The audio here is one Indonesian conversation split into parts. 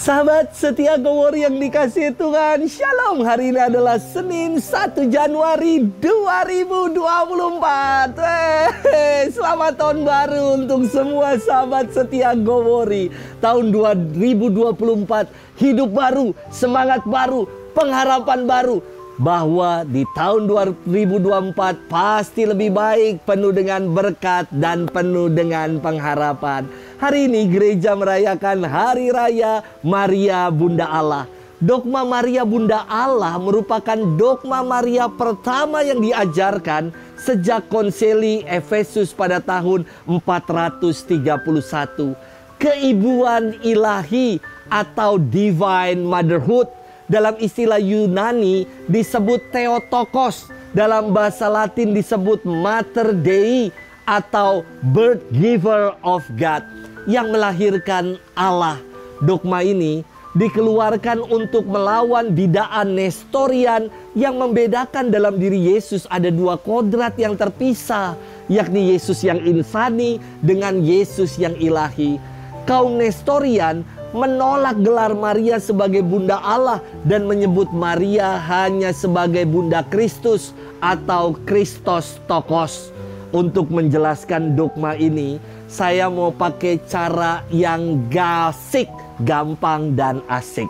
Sahabat setia Gowori yang dikasihi Tuhan, Shalom. Hari ini adalah Senin 1 Januari 2024. Selamat tahun baru untuk semua sahabat setia Gowori. Tahun 2024, hidup baru, semangat baru, pengharapan baru. Bahwa di tahun 2024 pasti lebih baik, penuh dengan berkat dan penuh dengan pengharapan. Hari ini gereja merayakan Hari Raya Maria Bunda Allah. Dogma Maria Bunda Allah merupakan dogma Maria pertama yang diajarkan sejak konsili Efesus pada tahun 431. Keibuan ilahi atau divine motherhood dalam istilah Yunani disebut Theotokos, dalam bahasa Latin disebut Mater Dei atau birth giver of God, yang melahirkan Allah. Dogma ini dikeluarkan untuk melawan bidaan Nestorian yang membedakan dalam diri Yesus ada dua kodrat yang terpisah, yakni Yesus yang insani dengan Yesus yang ilahi. Kaum Nestorian menolak gelar Maria sebagai Bunda Allah dan menyebut Maria hanya sebagai Bunda Kristus atau Christos Tokos. Untuk menjelaskan dogma ini, saya mau pakai cara yang gasik, gampang dan asik.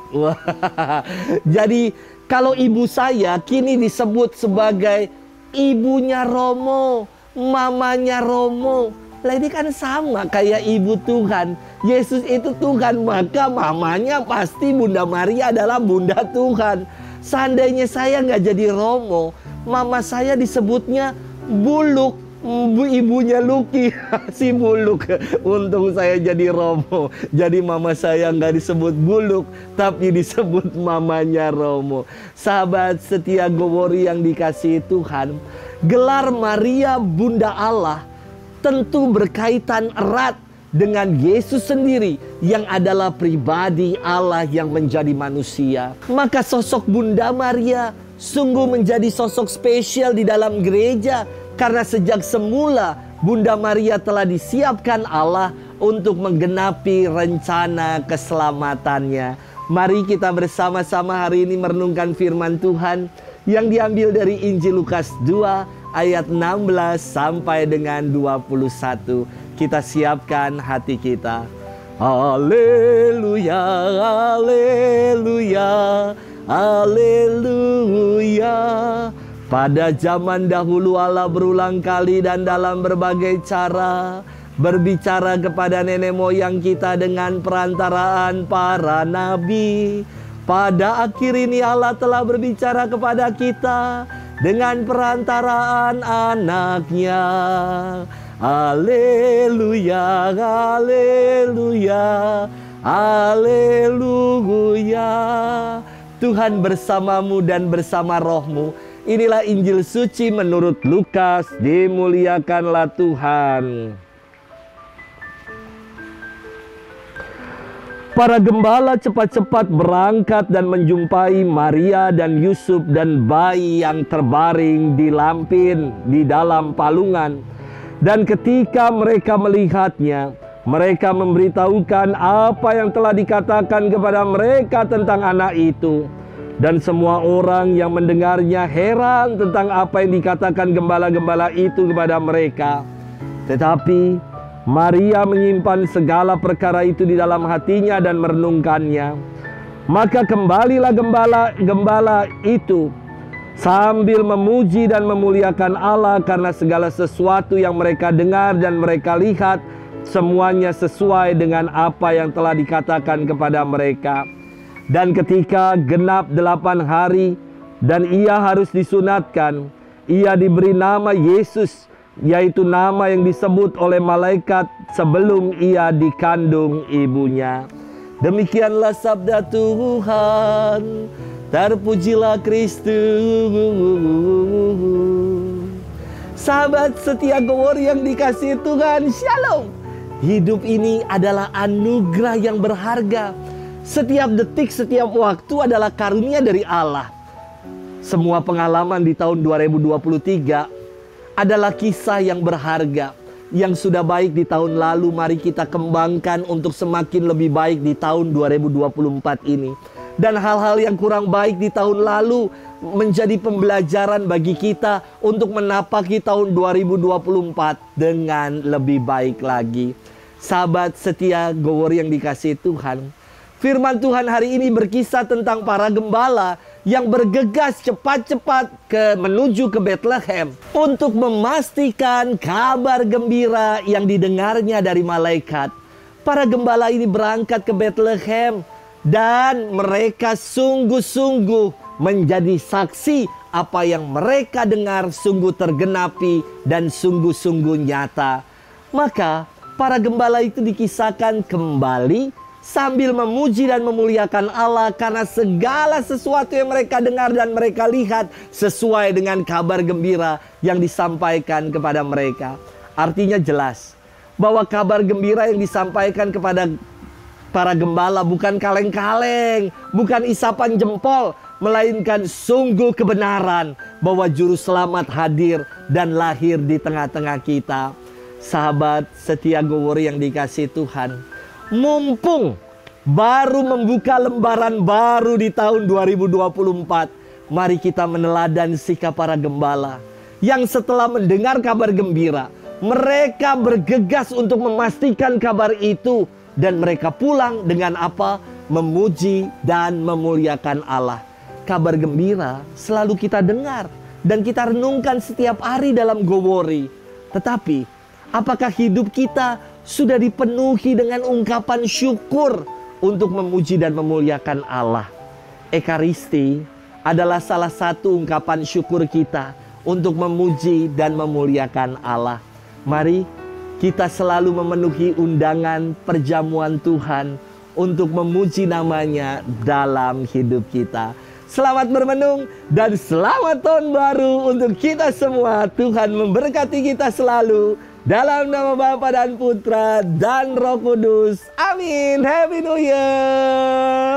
Jadi kalau ibu saya kini disebut sebagai ibunya Romo, mamanya Romo. Lah ini kan sama kayak ibu Tuhan. Yesus itu Tuhan, maka mamanya pasti Bunda Maria adalah Bunda Tuhan. Seandainya saya nggak jadi Romo, mama saya disebutnya Buluk, ibunya Luki, si Buluk. Untung saya jadi Romo. Jadi mama saya nggak disebut Buluk, tapi disebut mamanya Romo. Sahabat setia Gowori yang dikasihi Tuhan, gelar Maria Bunda Allah tentu berkaitan erat dengan Yesus sendiri yang adalah pribadi Allah yang menjadi manusia. Maka sosok Bunda Maria sungguh menjadi sosok spesial di dalam gereja, karena sejak semula Bunda Maria telah disiapkan Allah untuk menggenapi rencana keselamatannya. Mari kita bersama-sama hari ini merenungkan firman Tuhan yang diambil dari Injil Lukas 2 ayat 16 sampai dengan 21. Kita siapkan hati kita. Haleluya, haleluya, haleluya. Pada zaman dahulu Allah berulang kali dan dalam berbagai cara berbicara kepada nenek moyang kita dengan perantaraan para nabi. Pada akhir ini Allah telah berbicara kepada kita dengan perantaraan anaknya. Haleluya, haleluya, haleluya. Tuhan bersamamu dan bersama rohmu. Inilah Injil suci menurut Lukas. Dimuliakanlah Tuhan. Para gembala cepat-cepat berangkat dan menjumpai Maria dan Yusuf dan bayi yang terbaring di lampin di dalam palungan. Dan ketika mereka melihatnya, mereka memberitahukan apa yang telah dikatakan kepada mereka tentang anak itu. Dan semua orang yang mendengarnya heran tentang apa yang dikatakan gembala-gembala itu kepada mereka. Tetapi Maria menyimpan segala perkara itu di dalam hatinya dan merenungkannya. Maka kembalilah gembala itu sambil memuji dan memuliakan Allah karena segala sesuatu yang mereka dengar dan mereka lihat semuanya sesuai dengan apa yang telah dikatakan kepada mereka. Dan ketika genap 8 hari dan ia harus disunatkan, ia diberi nama Yesus, yaitu nama yang disebut oleh malaikat sebelum ia dikandung ibunya. Demikianlah sabda Tuhan. Terpujilah Kristus. Sahabat setia Gowori yang dikasihi Tuhan, Shalom. Hidup ini adalah anugerah yang berharga. Setiap detik, setiap waktu adalah karunia dari Allah. Semua pengalaman di tahun 2023 adalah kisah yang berharga. yang sudah baik di tahun lalu, mari kita kembangkan untuk semakin lebih baik di tahun 2024 ini. Dan hal-hal yang kurang baik di tahun lalu menjadi pembelajaran bagi kita untuk menapaki tahun 2024 dengan lebih baik lagi. Sahabat setia Go Word yang dikasihi Tuhan, firman Tuhan hari ini berkisah tentang para gembala yang bergegas cepat-cepat menuju ke Bethlehem untuk memastikan kabar gembira yang didengarnya dari malaikat. Para gembala ini berangkat ke Bethlehem dan mereka sungguh-sungguh menjadi saksi apa yang mereka dengar sungguh tergenapi dan sungguh-sungguh nyata. Maka para gembala itu dikisahkan kembali sambil memuji dan memuliakan Allah karena segala sesuatu yang mereka dengar dan mereka lihat sesuai dengan kabar gembira yang disampaikan kepada mereka. Artinya jelas bahwa kabar gembira yang disampaikan kepada para gembala bukan kaleng-kaleng, bukan isapan jempol, melainkan sungguh kebenaran bahwa juru selamat hadir dan lahir di tengah-tengah kita. Sahabat setia Go Word yang dikasihi Tuhan, mumpung baru membuka lembaran baru di tahun 2024, mari kita meneladani sikap para gembala yang setelah mendengar kabar gembira, mereka bergegas untuk memastikan kabar itu dan mereka pulang dengan apa? Memuji dan memuliakan Allah. Kabar gembira selalu kita dengar dan kita renungkan setiap hari dalam Go Word. Tetapi apakah hidup kita sudah dipenuhi dengan ungkapan syukur untuk memuji dan memuliakan Allah? Ekaristi adalah salah satu ungkapan syukur kita untuk memuji dan memuliakan Allah. Mari kita selalu memenuhi undangan perjamuan Tuhan untuk memuji namanya dalam hidup kita. Selamat bermenung dan selamat tahun baru untuk kita semua. Tuhan memberkati kita selalu. Dalam nama Bapa dan Putra dan Roh Kudus. Amin. Happy New Year.